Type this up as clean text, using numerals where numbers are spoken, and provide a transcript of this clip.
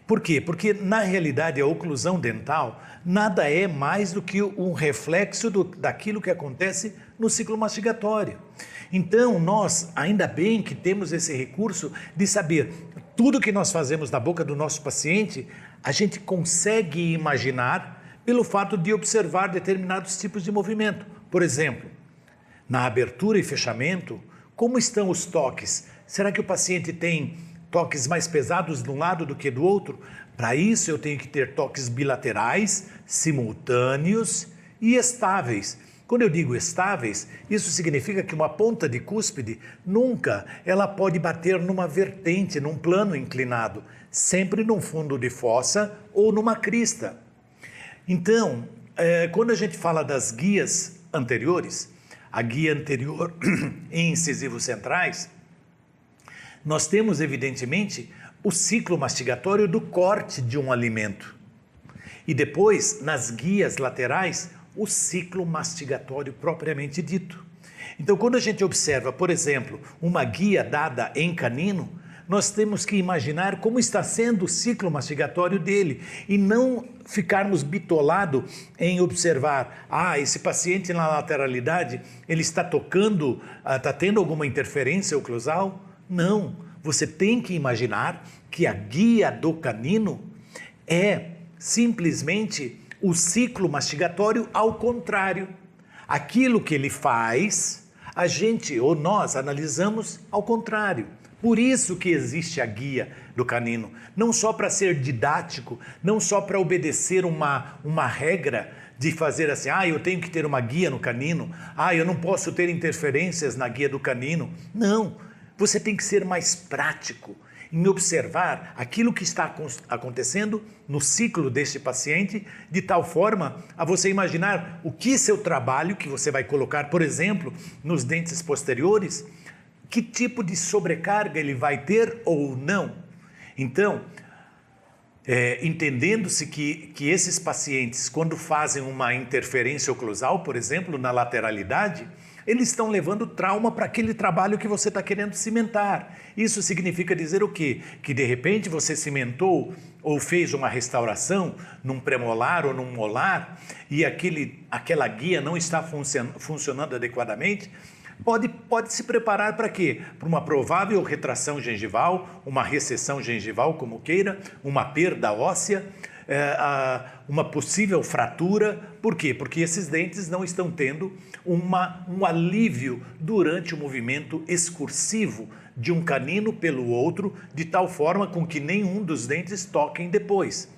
Por quê? Porque, na realidade, a oclusão dental nada é mais do que um reflexo daquilo que acontece no ciclo mastigatório. Então, nós, ainda bem que temos esse recurso de saber tudo que nós fazemos na boca do nosso paciente, a gente consegue imaginar pelo fato de observar determinados tipos de movimento. Por exemplo, na abertura e fechamento, como estão os toques? Será que o paciente tem toques mais pesados de um lado do que do outro? Para isso eu tenho que ter toques bilaterais, simultâneos e estáveis. Quando eu digo estáveis, isso significa que uma ponta de cúspide nunca ela pode bater numa vertente, num plano inclinado, sempre num fundo de fossa ou numa crista. Então, quando a gente fala das guias anteriores, a guia anterior e incisivos centrais, nós temos evidentemente o ciclo mastigatório do corte de um alimento. E depois, nas guias laterais, o ciclo mastigatório propriamente dito. Então, quando a gente observa, por exemplo, uma guia dada em canino, nós temos que imaginar como está sendo o ciclo mastigatório dele e não ficarmos bitolados em observar, esse paciente na lateralidade, ele está tocando, está tendo alguma interferência oclusal? Não, você tem que imaginar que a guia do canino é simplesmente o ciclo mastigatório ao contrário. Aquilo que ele faz, a gente ou nós analisamos ao contrário. Por isso que existe a guia do canino, não só para ser didático, não só para obedecer uma regra de fazer assim, eu tenho que ter uma guia no canino, eu não posso ter interferências na guia do canino. Não, você tem que ser mais prático em observar aquilo que está acontecendo no ciclo deste paciente, de tal forma a você imaginar o que seu trabalho, que você vai colocar, por exemplo, nos dentes posteriores, que tipo de sobrecarga ele vai ter ou não. Então, entendendo-se que esses pacientes, quando fazem uma interferência oclusal, por exemplo, na lateralidade, eles estão levando trauma para aquele trabalho que você está querendo cimentar. Isso significa dizer o quê? Que de repente você cimentou ou fez uma restauração num premolar ou num molar e aquela guia não está funcionando adequadamente. Pode se preparar para quê? Para uma provável retração gengival, uma recessão gengival, como queira, uma perda óssea, uma possível fratura. Por quê? Porque esses dentes não estão tendo um alívio durante o movimento excursivo de um canino pelo outro, de tal forma com que nenhum dos dentes toquem depois.